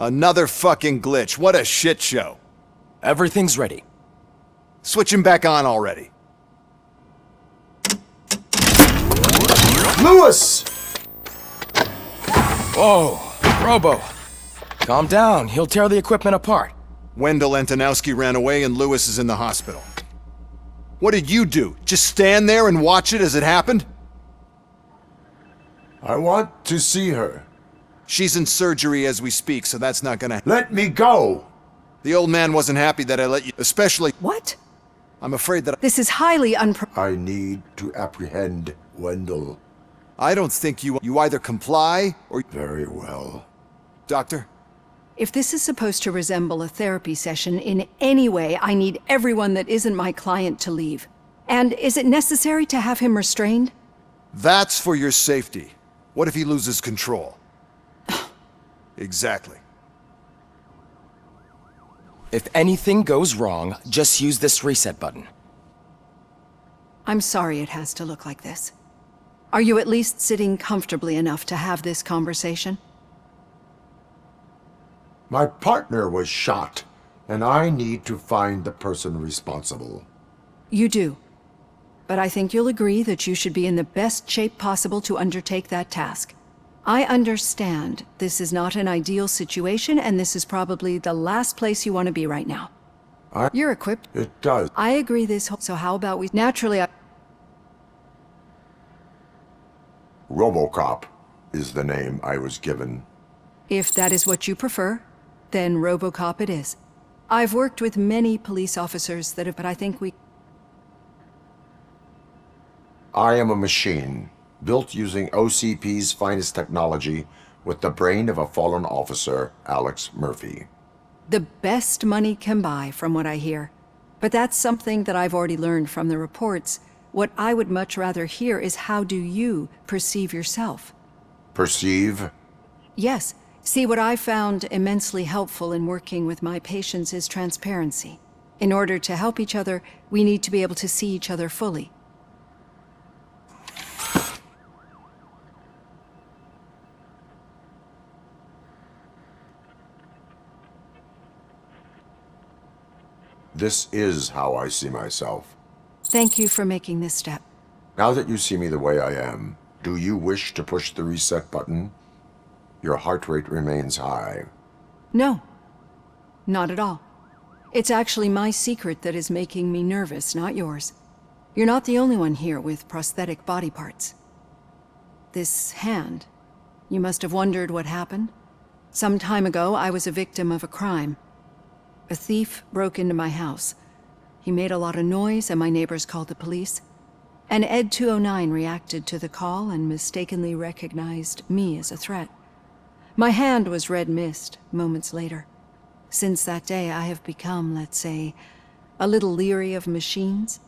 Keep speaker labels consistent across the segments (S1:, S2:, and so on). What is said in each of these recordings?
S1: Another fucking glitch. What a shit show.
S2: Everything's ready.
S1: Switch him back on already.
S3: Lewis!
S2: Whoa, Robo. Calm down, he'll tear the equipment apart.
S1: Wendell Antonowski ran away and Lewis is in the hospital. What did you do? Just stand there and watch it as it happened?
S3: I want to see her.
S1: She's in surgery as we speak, so that's not gonna...
S3: Let me go!
S1: The old man wasn't happy that I let you... Especially...
S4: What?
S1: I'm afraid that...
S4: This is highly
S3: I need to apprehend Wendell.
S1: I don't think you either comply or...
S3: Very well.
S1: Doctor?
S4: If this is supposed to resemble a therapy session in any way, I need everyone that isn't my client to leave. And is it necessary to have him restrained?
S1: That's for your safety. What if he loses control? Exactly.
S2: If anything goes wrong, just use this reset button.
S4: I'm sorry it has to look like this. Are you at least sitting comfortably enough to have this conversation?
S3: My partner was shot, and I need to find the person responsible.
S4: You do. But I think you'll agree that you should be in the best shape possible to undertake that task. I understand this is not an ideal situation, and this is probably the last place you want to be right now. You're equipped.
S3: It does.
S4: I agree so how about we... Naturally,
S3: Robocop is the name I was given.
S4: If that is what you prefer, then Robocop it is. I've worked with many police officers that have... But I think we...
S3: I am a machine, built using OCP's finest technology with the brain of a fallen officer, Alex Murphy.
S4: The best money can buy, from what I hear. But that's something that I've already learned from the reports. What I would much rather hear is how do you perceive yourself?
S3: Perceive?
S4: Yes. See, what I found immensely helpful in working with my patients is transparency. In order to help each other, we need to be able to see each other fully.
S3: This is how I see myself.
S4: Thank you for making this step.
S3: Now that you see me the way I am, do you wish to push the reset button? Your heart rate remains high.
S4: No. Not at all. It's actually my secret that is making me nervous, not yours. You're not the only one here with prosthetic body parts. This hand, you must have wondered what happened. Some time ago, I was a victim of a crime. A thief broke into my house. He made a lot of noise and my neighbors called the police. And Ed 209 reacted to the call and mistakenly recognized me as a threat. My hand was red mist moments later. Since that day, I have become, let's say, a little leery of machines.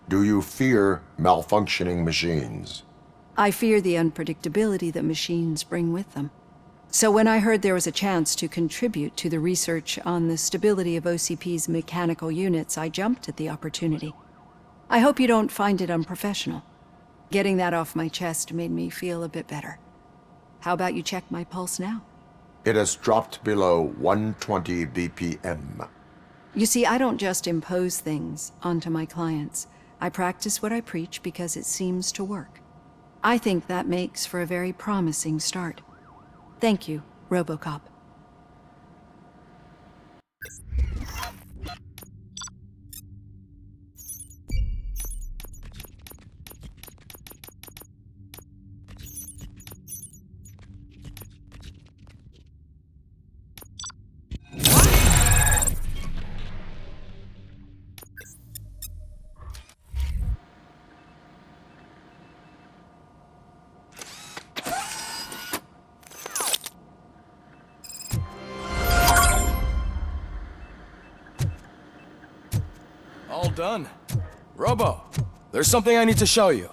S3: Do you fear malfunctioning machines?
S4: I fear the unpredictability that machines bring with them. So when I heard there was a chance to contribute to the research on the stability of OCP's mechanical units, I jumped at the opportunity. I hope you don't find it unprofessional. Getting that off my chest made me feel a bit better. How about you check my pulse now?
S3: It has dropped below 120 BPM.
S4: You see, I don't just impose things onto my clients. I practice what I preach because it seems to work. I think that makes for a very promising start. Thank you, Robocop.
S2: All done. Robo, there's something I need to show you.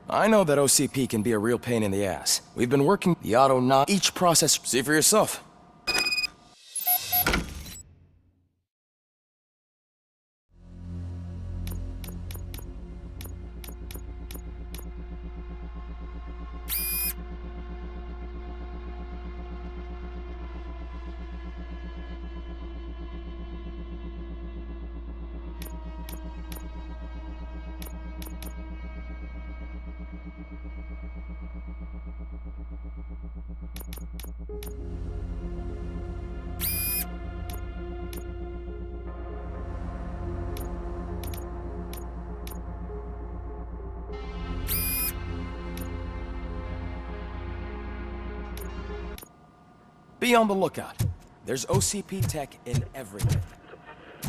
S2: I know that OCP can be a real pain in the ass. We've been working the auto each process. See for yourself. Be on the lookout. There's OCP tech in everything.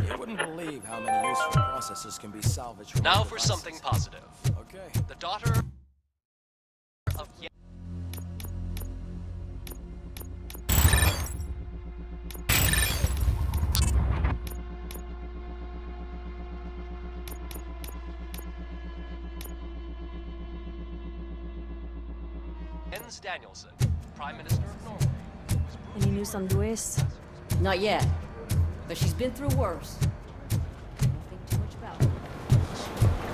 S2: You wouldn't believe how many useful processes can be salvaged from
S5: Now
S2: our
S5: for
S2: devices.
S5: something positive.
S2: Okay.
S5: The daughter of Jens Danielson, Prime Minister of Norway.
S6: Any news on Luis?
S7: Not yet, but she's been through worse. Don't think too much about it.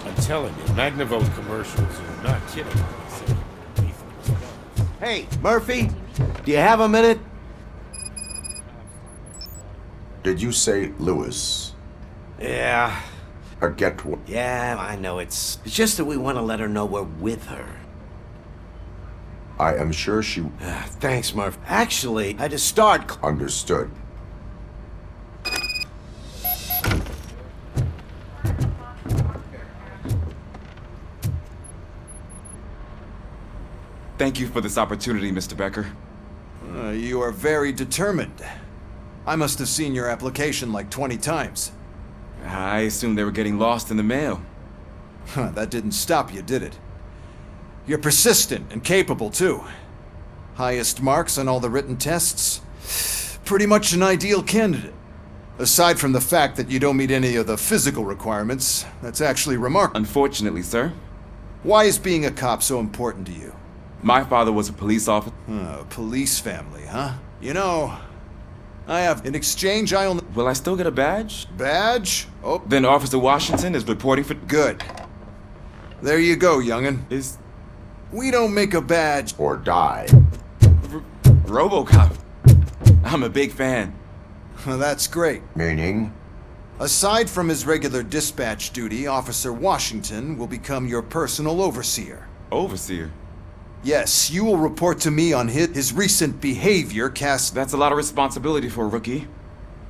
S8: I'm telling you, Magnavolt commercials are not kidding when they say lethal response.
S9: Hey, Murphy, do you have a minute?
S3: Did you say Lewis?
S9: Yeah.
S3: Get what?
S9: Yeah, I know it's just that we want to let her know we're with her.
S3: I am sure she
S9: Thanks, Murph. Actually, I had to start.
S3: understood.
S10: Thank you for this opportunity, Mr. Becker.
S1: You are very determined. I must have seen your application like 20 times.
S10: I assumed they were getting lost in the mail.
S1: That didn't stop you, did it? You're persistent and capable, too. Highest marks on all the written tests. Pretty much an ideal candidate. Aside from the fact that you don't meet any of the physical requirements, that's actually remarkable.
S10: Unfortunately, sir,
S1: Why is being a cop so important to you?
S10: my father was a police officer.
S1: Police family, huh? You know, I have, in exchange, I only...
S10: Will I still get a badge?
S1: Badge? Oh,
S10: Then Officer Washington is reporting for...
S1: good. There you go, young'un.
S10: Is
S1: We don't make a badge.
S3: Or die.
S10: Robocop. I'm a big fan.
S1: That's great.
S3: Meaning?
S1: Aside from his regular dispatch duty, Officer Washington will become your personal overseer.
S10: Overseer.
S1: Yes, you will report to me on his recent behavior cast...
S10: That's a lot of responsibility for a rookie.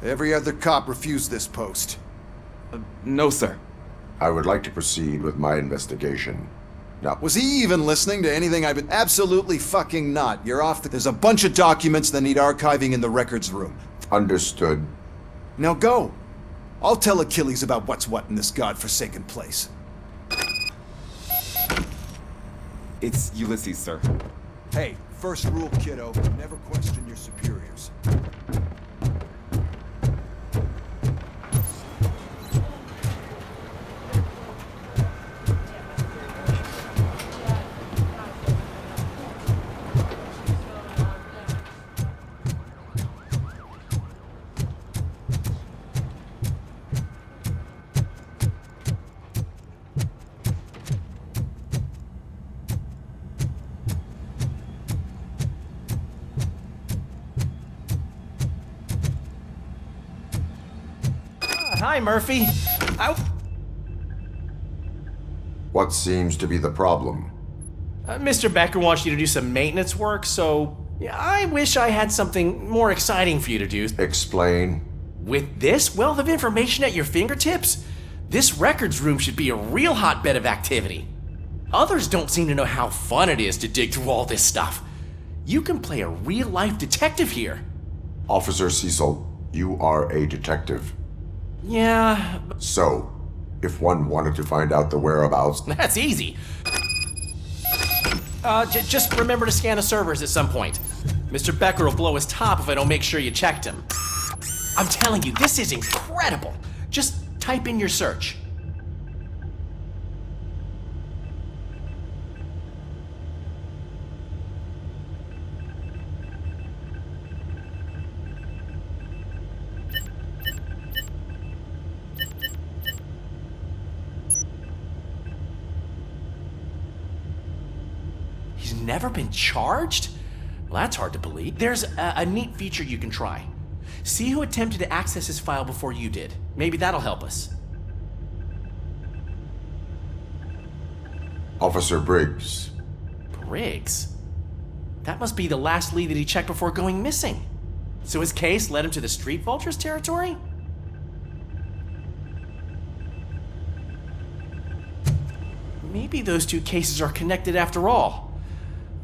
S1: Every other cop refused this post.
S10: No, sir.
S3: I would like to proceed with my investigation. Now,
S1: Was he even listening to anything I've been... Absolutely fucking not. You're off the... There's a bunch of documents that need archiving in the records room.
S3: understood.
S1: Now go. I'll tell Achilles about what's what in this godforsaken place.
S10: It's Ulysses, sir.
S1: Hey, first rule, kiddo, never question your superiors.
S9: Hi, Murphy.
S3: What seems to be the problem?
S11: Mr. Becker wants you to do some maintenance work, so I wish I had something more exciting for you to do.
S3: Explain.
S11: With this wealth of information at your fingertips, this records room should be a real hotbed of activity. Others don't seem to know how fun it is to dig through all this stuff. You can play a real-life detective here.
S3: Officer Cecil, you are a detective.
S11: Yeah,
S3: So, if one wanted to find out the whereabouts,
S11: that's easy. Just remember to scan the servers at some point. Mr. Becker will blow his top if I don't make sure you checked him. I'm telling you, this is incredible. Just type in your search. He's never been charged? Well, that's hard to believe. There's a neat feature you can try. See who attempted to access his file before you did. Maybe that'll help us.
S3: Officer Briggs.
S11: Briggs? That must be the last lead that he checked before going missing. So his case led him to the Street Vultures territory? Maybe those two cases are connected after all.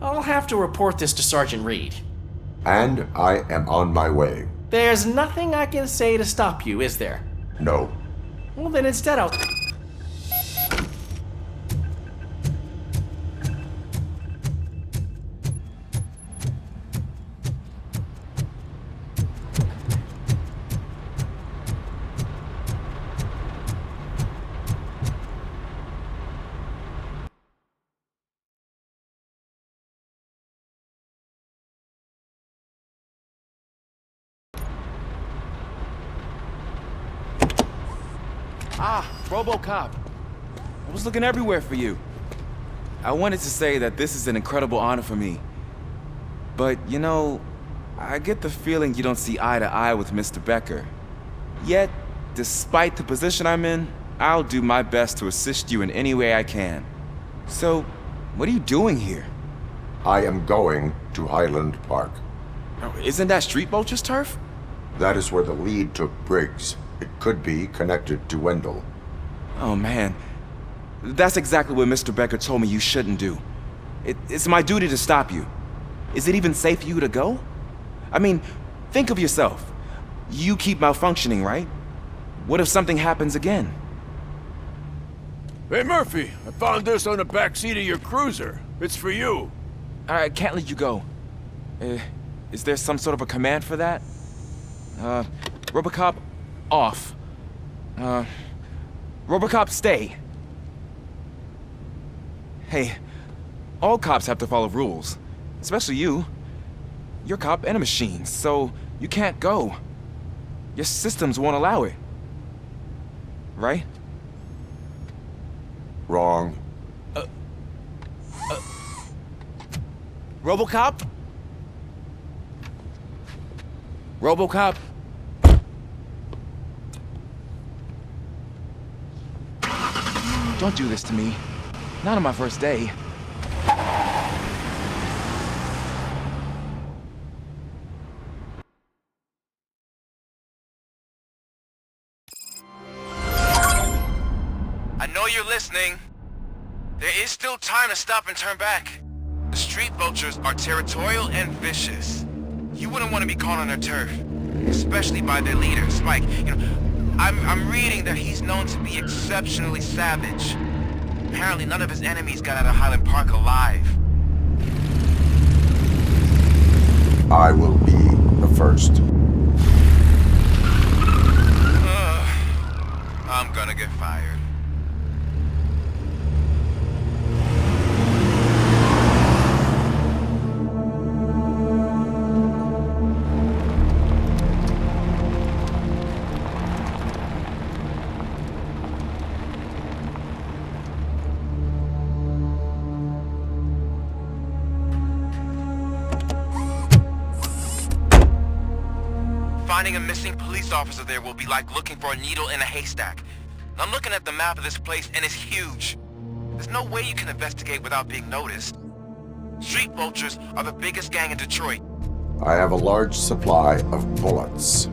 S11: I'll have to report this to Sergeant Reed.
S3: And I am on my way.
S11: There's nothing I can say to stop you, is there?
S3: No.
S11: Well, then instead I'll...
S10: Ah, Robocop. I was looking everywhere for you. I wanted to say that this is an incredible honor for me. But, you know, I get the feeling you don't see eye to eye with Mr. Becker. Yet, despite the position I'm in, I'll do my best to assist you in any way I can. So, what are you doing here?
S3: I am going to Highland Park.
S10: Isn't that Street Vulture's turf?
S3: That is where the lead took Briggs. It could be connected to Wendell.
S10: Oh man, that's exactly what Mr. Becker told me you shouldn't do. It's my duty to stop you. Is it even safe for you to go? I mean, think of yourself. You keep malfunctioning, right? What if something happens again?
S8: Hey, Murphy, I found this on the back seat of your cruiser. It's for you.
S10: I can't let you go. Is there some sort of a command for that? Robocop, off. Robocop, stay. Hey, all cops have to follow rules. Especially you. You're a cop and a machine, so you can't go. Your systems won't allow it. Right?
S3: Wrong.
S10: Robocop? Robocop? Don't do this to me. Not on my first day.
S12: I know you're listening. There is still time to stop and turn back. The street vultures are territorial and vicious. You wouldn't want to be caught on their turf, especially by their leader, Spike. You know, I'm reading that he's known to be exceptionally savage. Apparently none of his enemies got out of Highland Park alive.
S3: I will be the first.
S12: I'm gonna get fired. Finding a missing police officer there will be like looking for a needle in a haystack. And I'm looking at the map of this place and it's huge. There's no way you can investigate without being noticed. Street vultures are the biggest gang in Detroit.
S3: I have a large supply of bullets.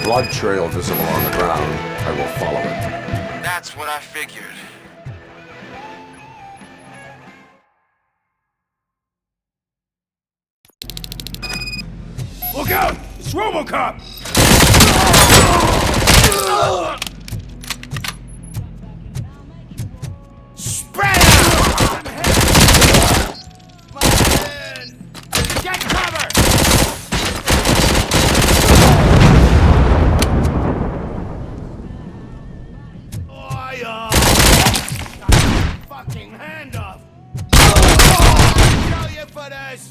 S3: Blood trail visible on the ground. I will follow it.
S12: That's what I figured.
S8: Look out! It's Robocop! Spread out! Get cover! Fucking hand off! I'll kill you for this!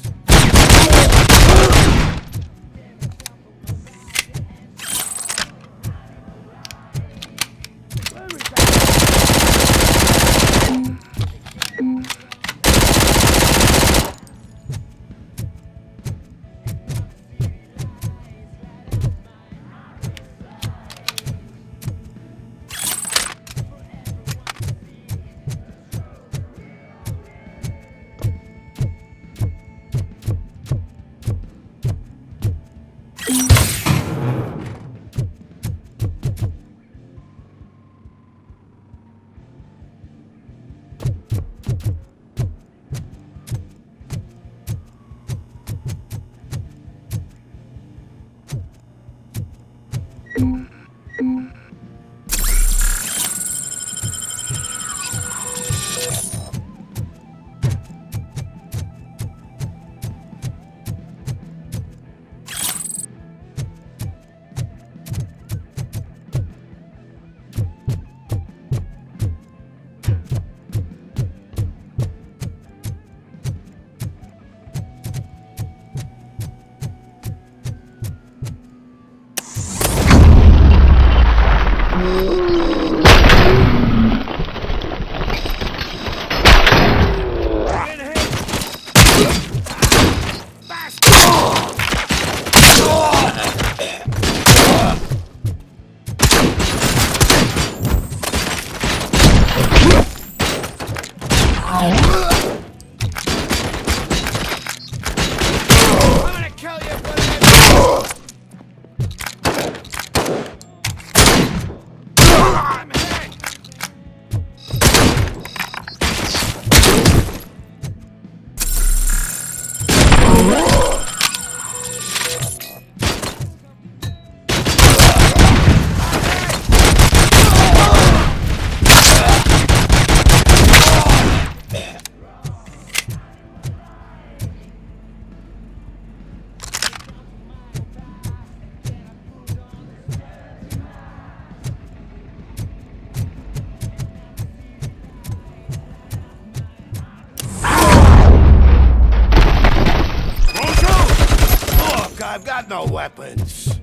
S8: I've got no weapons.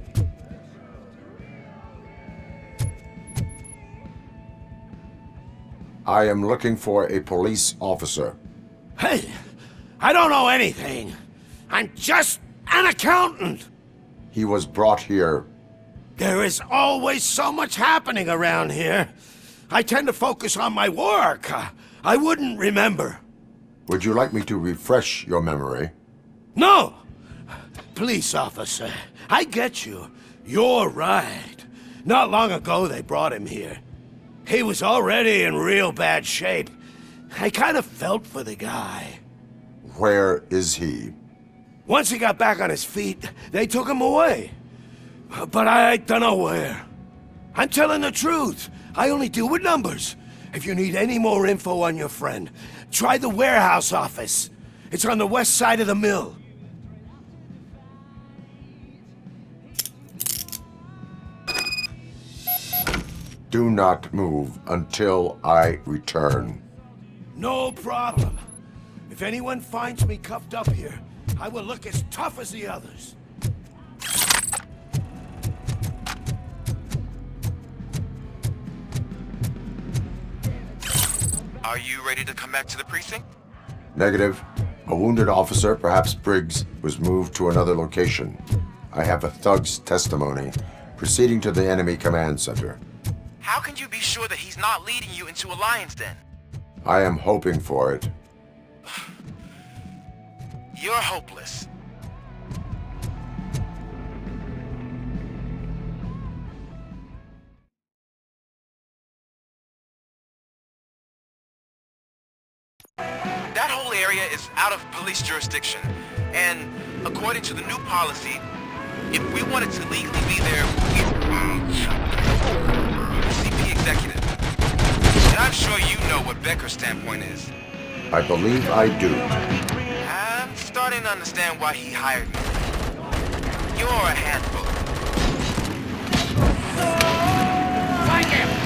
S3: I am looking for a police officer.
S8: Hey, I don't know anything. I'm just an accountant.
S3: He was brought here.
S8: There is always so much happening around here. I tend to focus on my work. I wouldn't remember.
S3: Would you like me to refresh your memory?
S8: No! Police officer, I get you. You're right. Not long ago they brought him here. He was already in real bad shape. I kind of felt for the guy.
S3: Where is he?
S8: Once he got back on his feet, they took him away. But I don't know where. I'm telling the truth. I only deal with numbers. If you need any more info on your friend, try the warehouse office. It's on the west side of the mill.
S3: Do not move until I return.
S8: No problem. If anyone finds me cuffed up here, I will look as tough as the others.
S12: Are you ready to come back to the precinct?
S3: Negative. A wounded officer, perhaps Briggs, was moved to another location. I have a thug's testimony proceeding to the enemy command center.
S12: How can you be sure that he's not leading you into a lion's den?
S3: I am hoping for it.
S12: You're hopeless. That whole area is out of police jurisdiction, and according to the new policy, if we wanted to legally be there, CP executive. And I'm sure you know what Becker's standpoint is.
S3: I believe I do.
S12: I'm starting to understand why he hired me. You're a handful. Find him!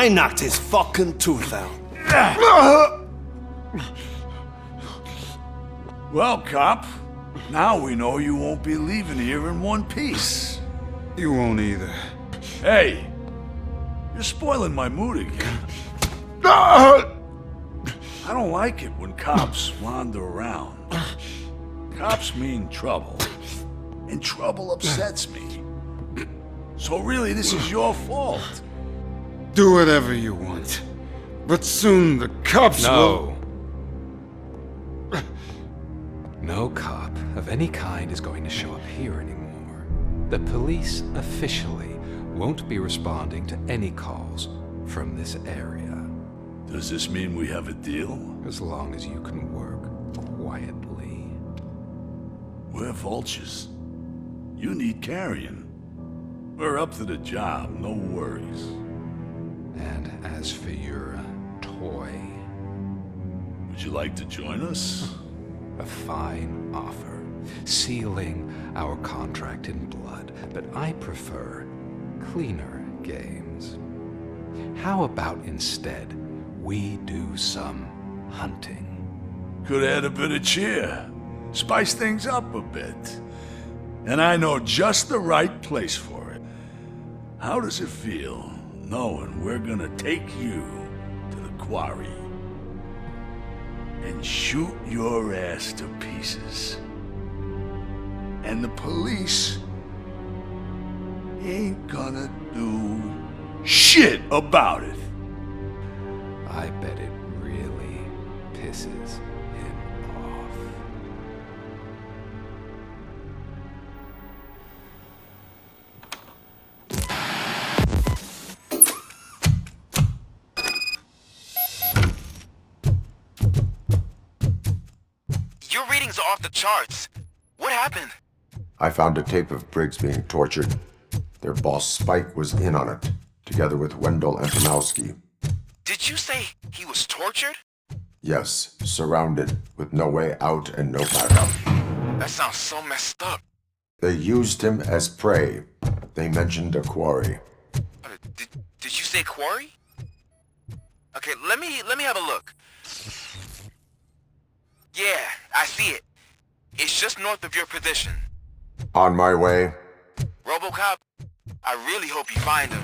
S8: I knocked his fucking tooth out.
S13: Well, cop, now we know you won't be leaving here in one piece.
S14: You won't either.
S13: Hey, You're spoiling my mood again. I don't like it when cops wander around. Cops mean trouble, and trouble upsets me. So really, this is your fault.
S14: Do whatever you want, but soon the cops will...
S15: No cop of any kind is going to show up here anymore. The police officially won't be responding to any calls from this area.
S13: Does this mean we have a deal?
S15: As long as you can work quietly.
S13: We're vultures. You need carrying. We're up to the job, no worries.
S15: And as for your toy...
S13: Would you like to join us?
S15: A fine offer, sealing our contract in blood, but I prefer cleaner games. How about instead we do some hunting?
S13: Could add a bit of cheer, spice things up a bit. And I know just the right place for it. How does it feel knowing we're gonna take you to the quarry and shoot your ass to pieces? And the police ain't gonna do shit about it.
S15: I bet it really pisses him off.
S12: Your readings are off the charts. What happened?
S3: I found a tape of Briggs being tortured. Their boss Spike was in on it, together with Wendell Antonowski.
S12: Did you say he was tortured?
S3: Yes, surrounded, with no way out and no backup.
S12: That sounds so messed up.
S3: They used him as prey. They mentioned a quarry.
S12: Did you say quarry? Okay, let me have a look. Yeah, I see it. It's just north of your position.
S3: On my way.
S12: Robocop, I really hope you find him.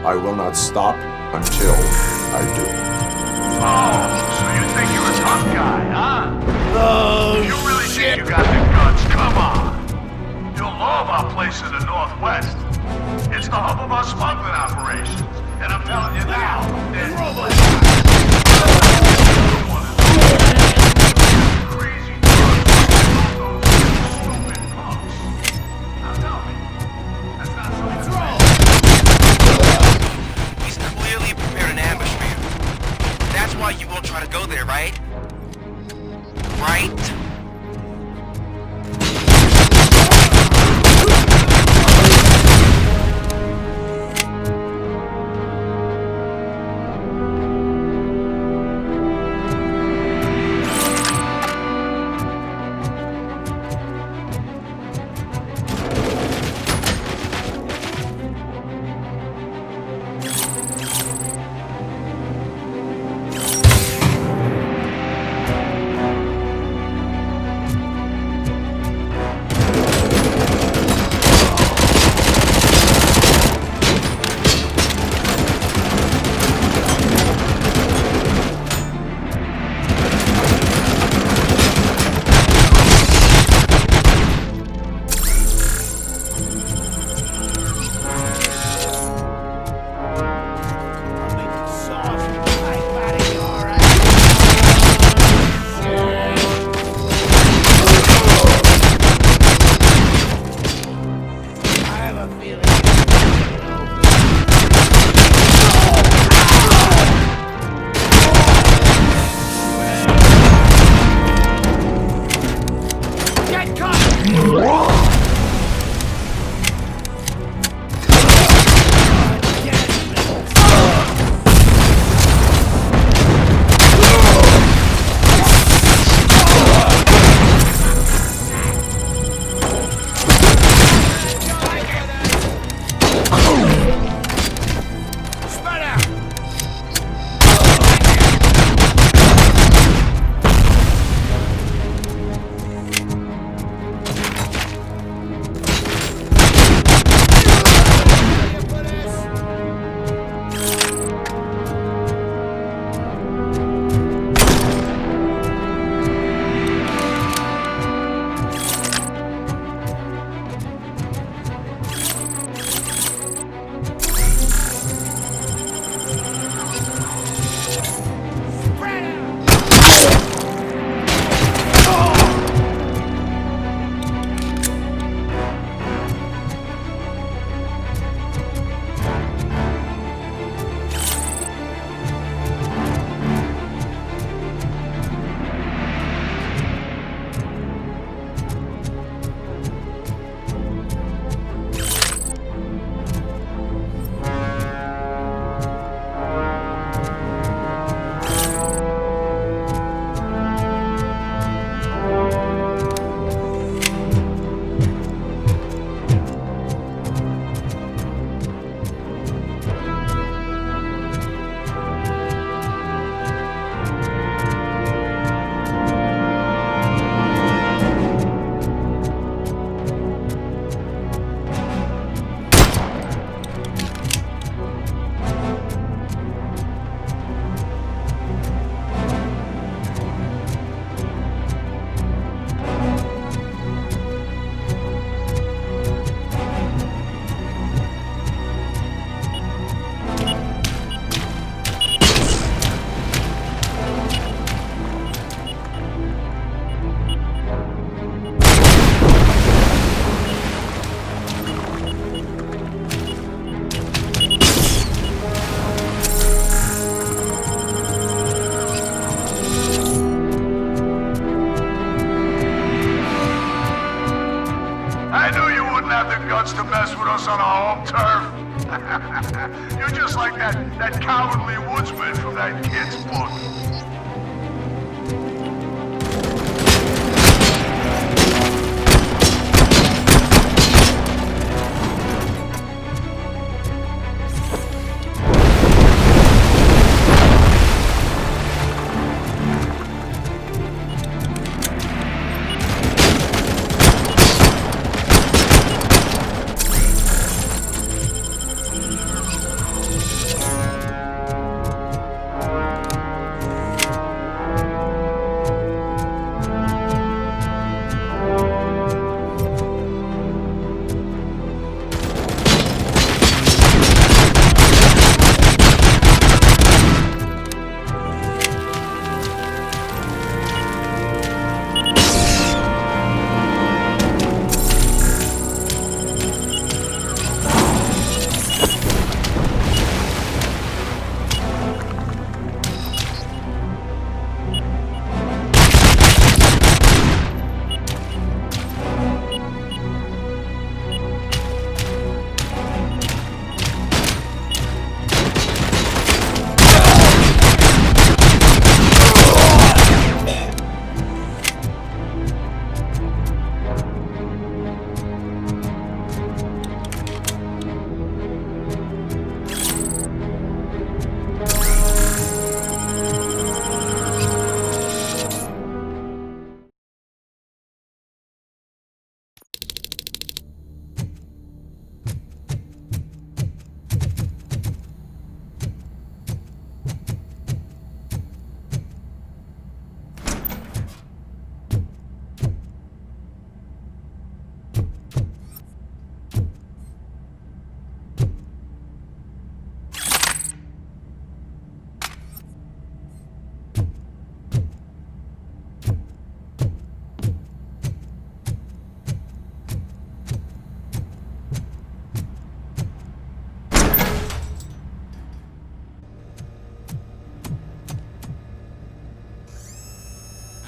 S3: I will not stop until I do.
S13: Oh, so you think you're a tough guy, huh?
S8: Oh,
S13: you really
S8: shit.
S13: think you got the guts? Come on. You'll know about places in North us on our home turf. You're just like that cowardly woodsman from that kid's book.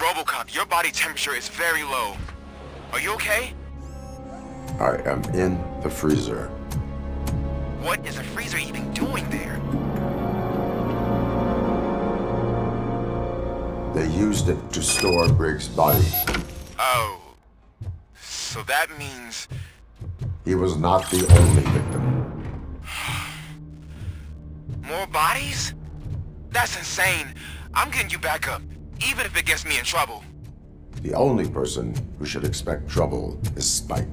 S12: Robocop, your body temperature is very low. Are you okay?
S3: I am in the freezer.
S12: What is a freezer even doing there?
S3: They used it to store Briggs' body.
S12: Oh. So that means...
S3: He was not the only victim.
S12: More bodies? That's insane. I'm getting you back up, even if it gets me in trouble.
S3: The only person who should expect trouble is Spike.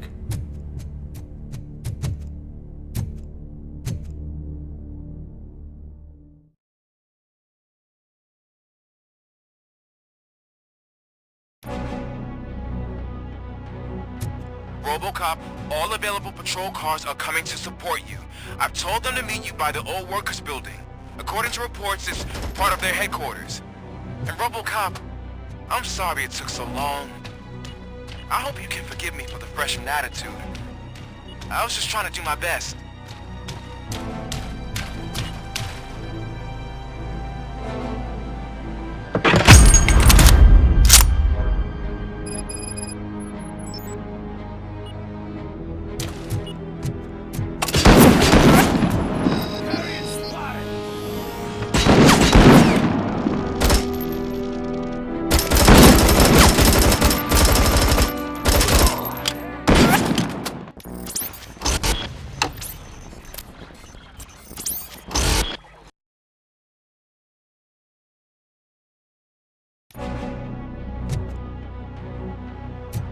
S12: Robocop, all available patrol cars are coming to support you. I've told them to meet you by the old workers building. According to reports, it's part of their headquarters. And Robocop, I'm sorry it took so long. I hope you can forgive me for the freshman attitude. I was just trying to do my best.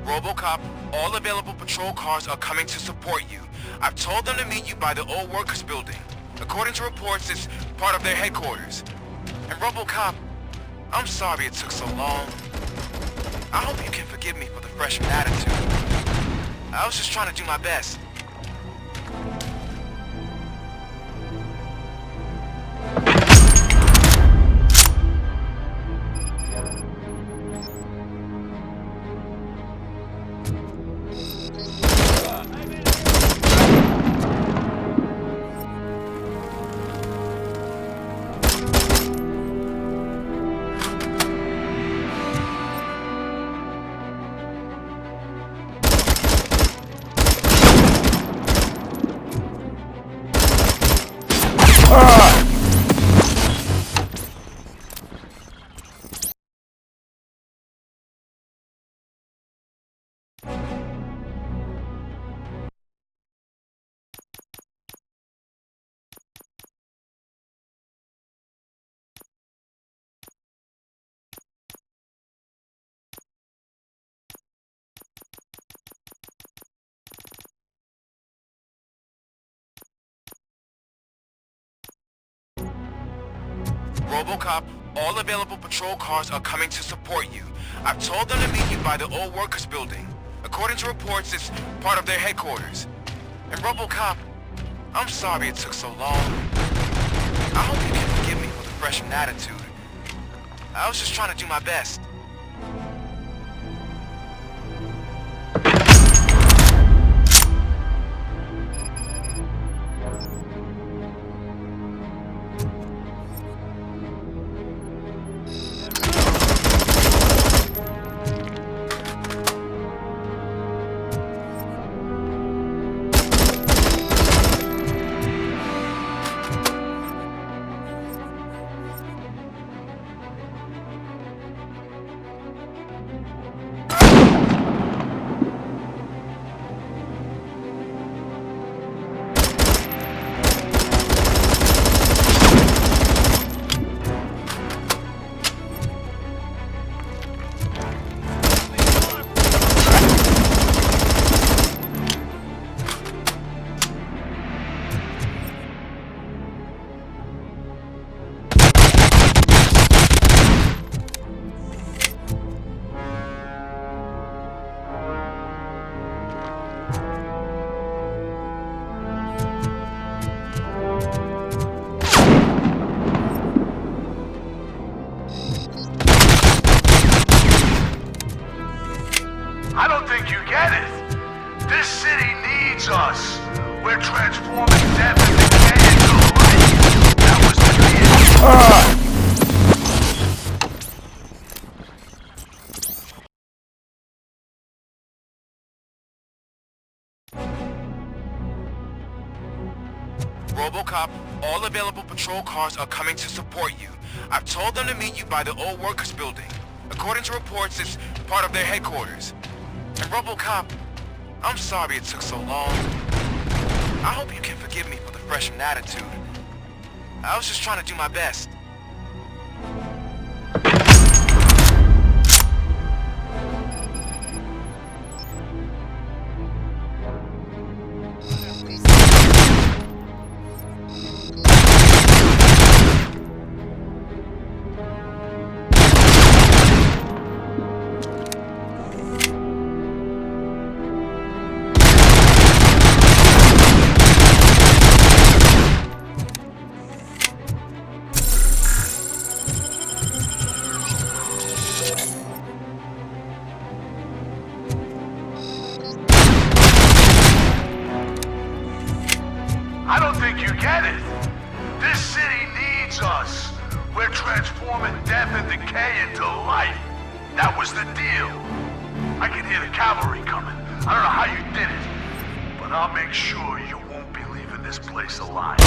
S12: Robocop, all available patrol cars are coming to support you. I've told them to meet you by the old workers building. According to reports, it's part of their headquarters. And Robocop, I'm sorry it took so long. I hope you can forgive me for the freshman attitude. I was just trying to do my best. Robocop, all available patrol cars are coming to support you. I've told them to meet you by the old workers building. According to reports, it's part of their headquarters. And Robocop, I'm sorry it took so long. I hope you can forgive me for the freshman attitude. I was just trying to do my best.
S13: I don't think you get it. This city needs us. We're transforming them into decay into light. That was the vision.
S12: Robocop, all available patrol cars are coming to support you. I've told them to meet you by the old workers building. According to reports, it's part of their headquarters. And Robocop, I'm sorry it took so long. I hope you can forgive me for the freshman attitude. I was just trying to do my best.
S13: I don't think you get it. This city needs us. We're transforming death and decay into life. That was the deal. I can hear the cavalry coming. I don't know how you did it, but I'll make sure you won't be leaving this place alive.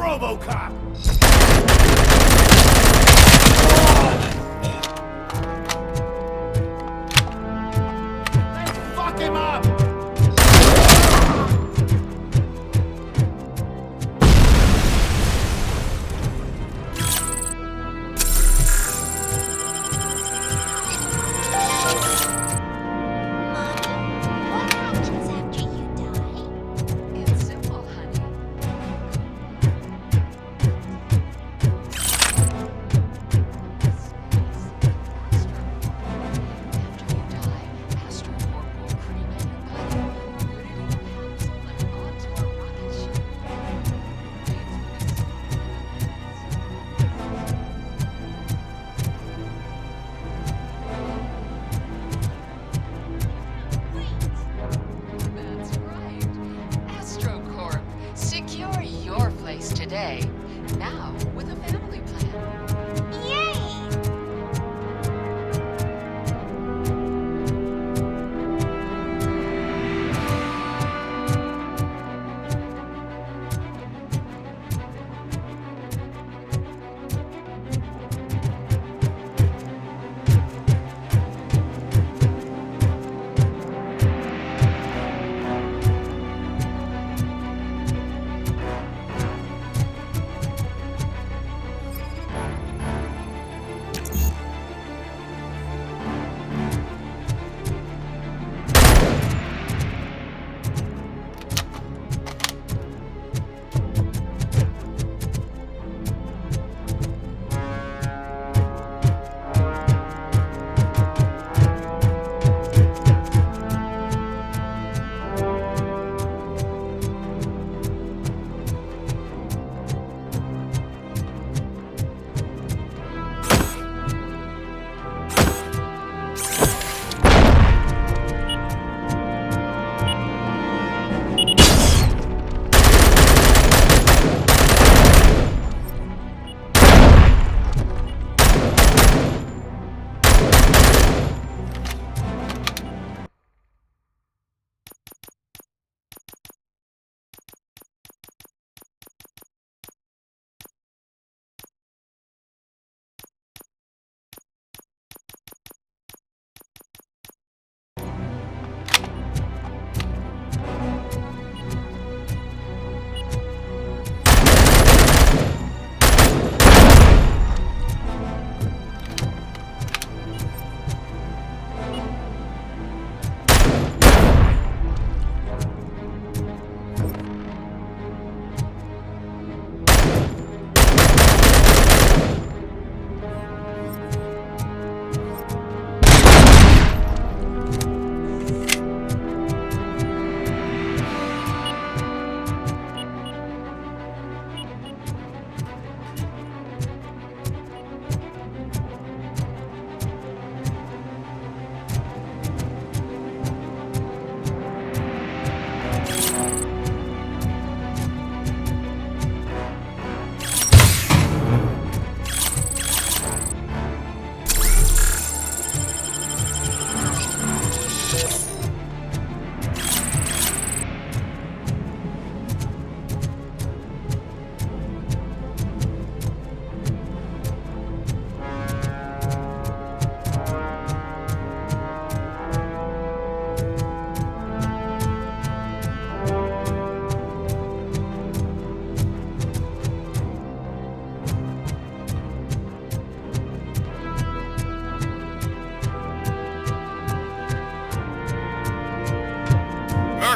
S8: Robocop! Let's fuck him up!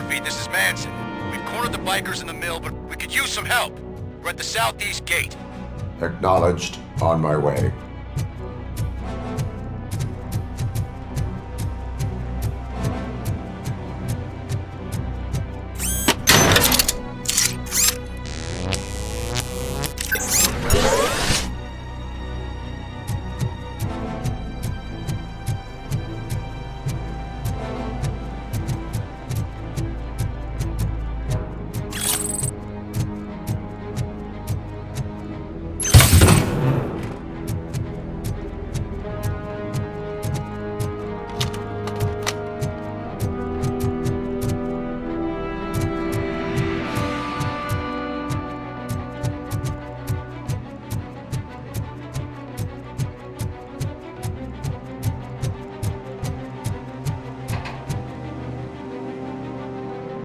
S12: Murphy, this is Manson. We've cornered the bikers in the mill, but we could use some help. We're at the southeast gate.
S3: Acknowledged. On my way.